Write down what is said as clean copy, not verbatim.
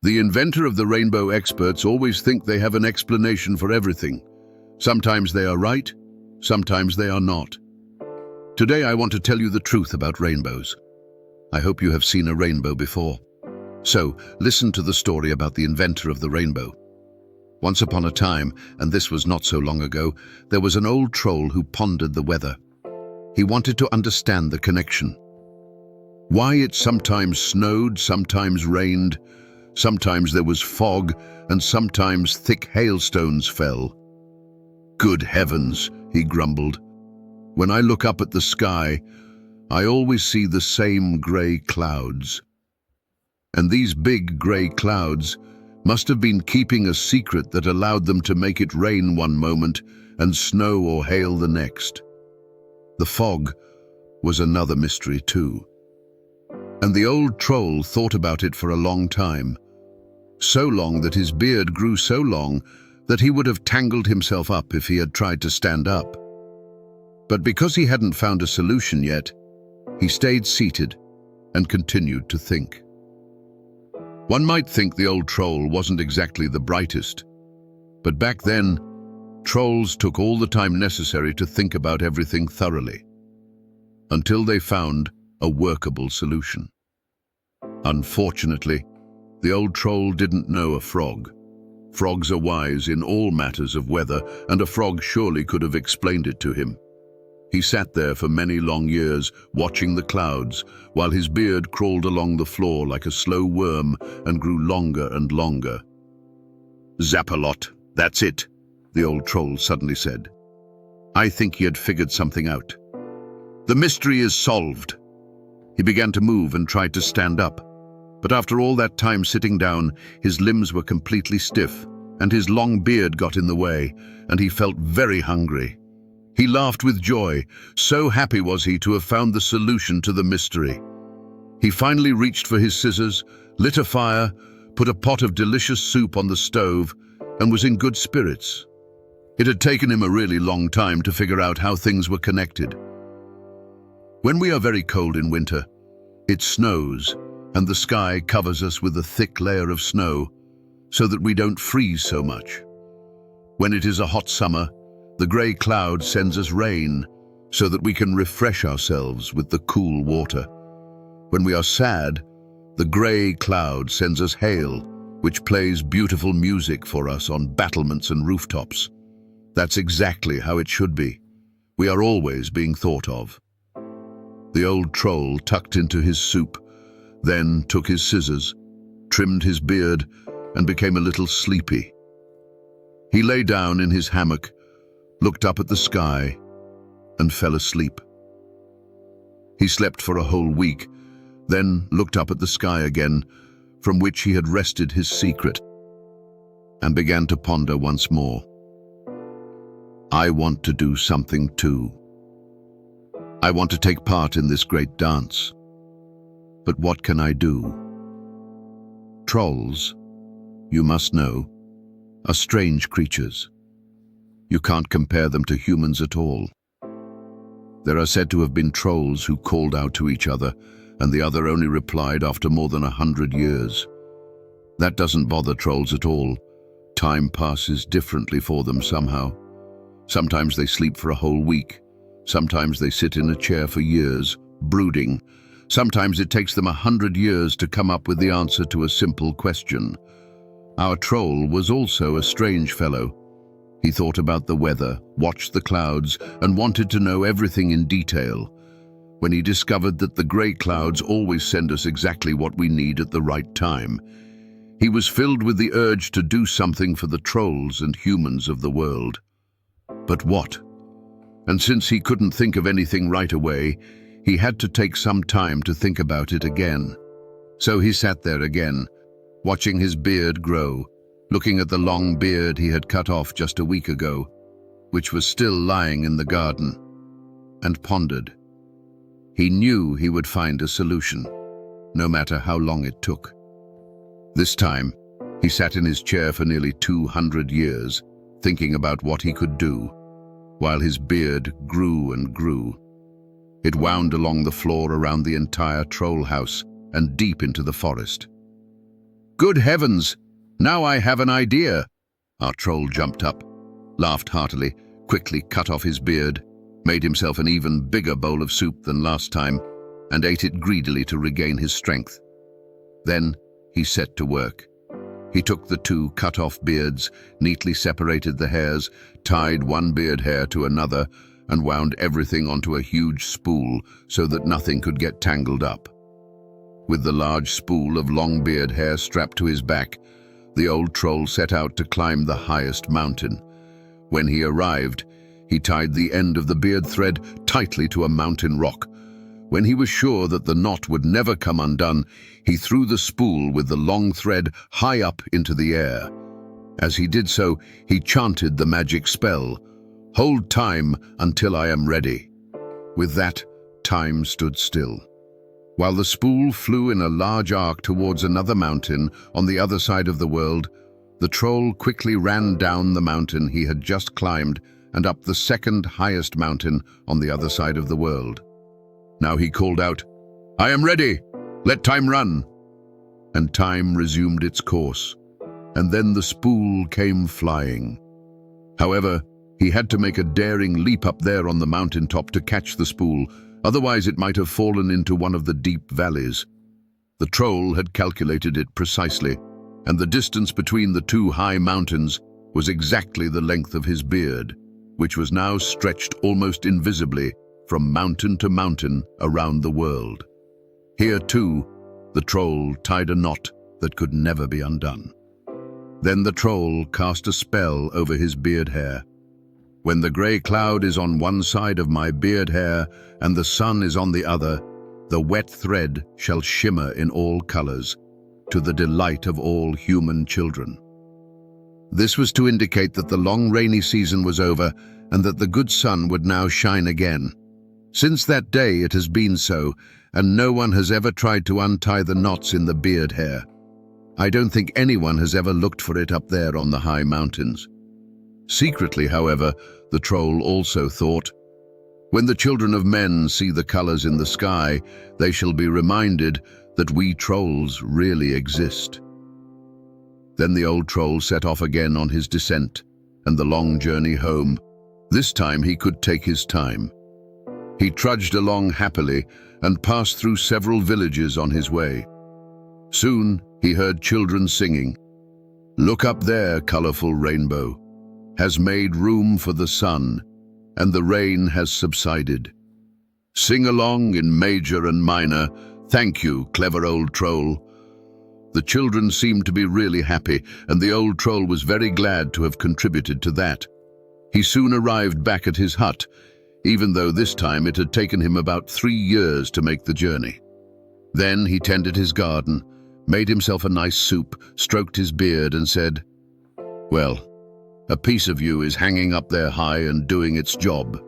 The inventor of the rainbow experts always think they have an explanation for everything. Sometimes they are right, sometimes they are not. Today I want to tell you the truth about rainbows. I hope you have seen a rainbow before. So, listen to the story about the inventor of the rainbow. Once upon a time, and this was not so long ago, there was an old troll who pondered the weather. He wanted to understand the connection. Why it sometimes snowed, sometimes rained, sometimes there was fog, and sometimes thick hailstones fell. "Good heavens," he grumbled. "When I look up at the sky, I always see the same grey clouds. And these big grey clouds must have been keeping a secret that allowed them to make it rain one moment and snow or hail the next." The fog was another mystery too. And the old troll thought about it for a long time. So long that his beard grew so long that he would have tangled himself up if he had tried to stand up. But because he hadn't found a solution yet, he stayed seated and continued to think. One might think the old troll wasn't exactly the brightest, but back then, trolls took all the time necessary to think about everything thoroughly, until they found a workable solution. Unfortunately, the old troll didn't know a frog. Frogs are wise in all matters of weather, and a frog surely could have explained it to him. He sat there for many long years, watching the clouds, while his beard crawled along the floor like a slow worm and grew longer and longer. "Zap-a-lot, that's it," the old troll suddenly said. I think he had figured something out. "The mystery is solved." He began to move and tried to stand up. But after all that time sitting down, his limbs were completely stiff, and his long beard got in the way, and he felt very hungry. He laughed with joy, so happy was he to have found the solution to the mystery. He finally reached for his scissors, lit a fire, put a pot of delicious soup on the stove, and was in good spirits. It had taken him a really long time to figure out how things were connected. When we are very cold in winter, it snows, and the sky covers us with a thick layer of snow so that we don't freeze so much. When it is a hot summer, the grey cloud sends us rain so that we can refresh ourselves with the cool water. When we are sad, the grey cloud sends us hail, which plays beautiful music for us on battlements and rooftops. That's exactly how it should be. We are always being thought of. The old troll tucked into his soup, then took his scissors, trimmed his beard, and became a little sleepy. He lay down in his hammock, looked up at the sky, and fell asleep. He slept for a whole week, then looked up at the sky again, from which he had wrested his secret, and began to ponder once more. I want to do something too. I want to take part in this great dance. But what can I do? Trolls, you must know, are strange creatures. You can't compare them to humans at all. There are said to have been trolls who called out to each other, and the other only replied after more than 100 years. That doesn't bother trolls at all. Time passes differently for them somehow. Sometimes they sleep for a whole week. Sometimes they sit in a chair for years, brooding. Sometimes it takes them 100 years to come up with the answer to a simple question. Our troll was also a strange fellow. He thought about the weather, watched the clouds, and wanted to know everything in detail. When he discovered that the grey clouds always send us exactly what we need at the right time, he was filled with the urge to do something for the trolls and humans of the world. But what? And since he couldn't think of anything right away, he had to take some time to think about it again. So he sat there again, watching his beard grow, looking at the long beard he had cut off just a week ago, which was still lying in the garden, and pondered. He knew he would find a solution, no matter how long it took. This time, he sat in his chair for nearly 200 years, thinking about what he could do, while his beard grew and grew. It wound along the floor around the entire troll house and deep into the forest. Good heavens! Now I have an idea! Our troll jumped up, laughed heartily, quickly cut off his beard, made himself an even bigger bowl of soup than last time, and ate it greedily to regain his strength. Then he set to work. He took the two cut-off beards, neatly separated the hairs, tied one beard hair to another, and wound everything onto a huge spool so that nothing could get tangled up. With the large spool of long beard hair strapped to his back, the old troll set out to climb the highest mountain. When he arrived, he tied the end of the beard thread tightly to a mountain rock. When he was sure that the knot would never come undone, he threw the spool with the long thread high up into the air. As he did so, he chanted the magic spell, "Hold time until I am ready." With that, time stood still. While the spool flew in a large arc towards another mountain on the other side of the world, the troll quickly ran down the mountain he had just climbed and up the second highest mountain on the other side of the world. Now he called out, "I am ready! Let time run!" And time resumed its course, and then the spool came flying. However, he had to make a daring leap up there on the mountaintop to catch the spool, otherwise it might have fallen into one of the deep valleys. The troll had calculated it precisely, and the distance between the two high mountains was exactly the length of his beard, which was now stretched almost invisibly from mountain to mountain around the world. Here, too, the troll tied a knot that could never be undone. Then the troll cast a spell over his beard hair. "When the grey cloud is on one side of my beard hair and the sun is on the other, the wet thread shall shimmer in all colours, to the delight of all human children." This was to indicate that the long rainy season was over and that the good sun would now shine again. Since that day it has been so, and no one has ever tried to untie the knots in the beard hair. I don't think anyone has ever looked for it up there on the high mountains. Secretly, however, the troll also thought, "When the children of men see the colours in the sky, they shall be reminded that we trolls really exist." Then the old troll set off again on his descent and the long journey home. This time he could take his time. He trudged along happily and passed through several villages on his way. Soon he heard children singing, "Look up there, colourful rainbow, has made room for the sun, and the rain has subsided. Sing along in major and minor, thank you, clever old troll." The children seemed to be really happy, and the old troll was very glad to have contributed to that. He soon arrived back at his hut, even though this time it had taken him about 3 years to make the journey. Then he tended his garden, made himself a nice soup, stroked his beard and said, "Well, a piece of you is hanging up there high and doing its job.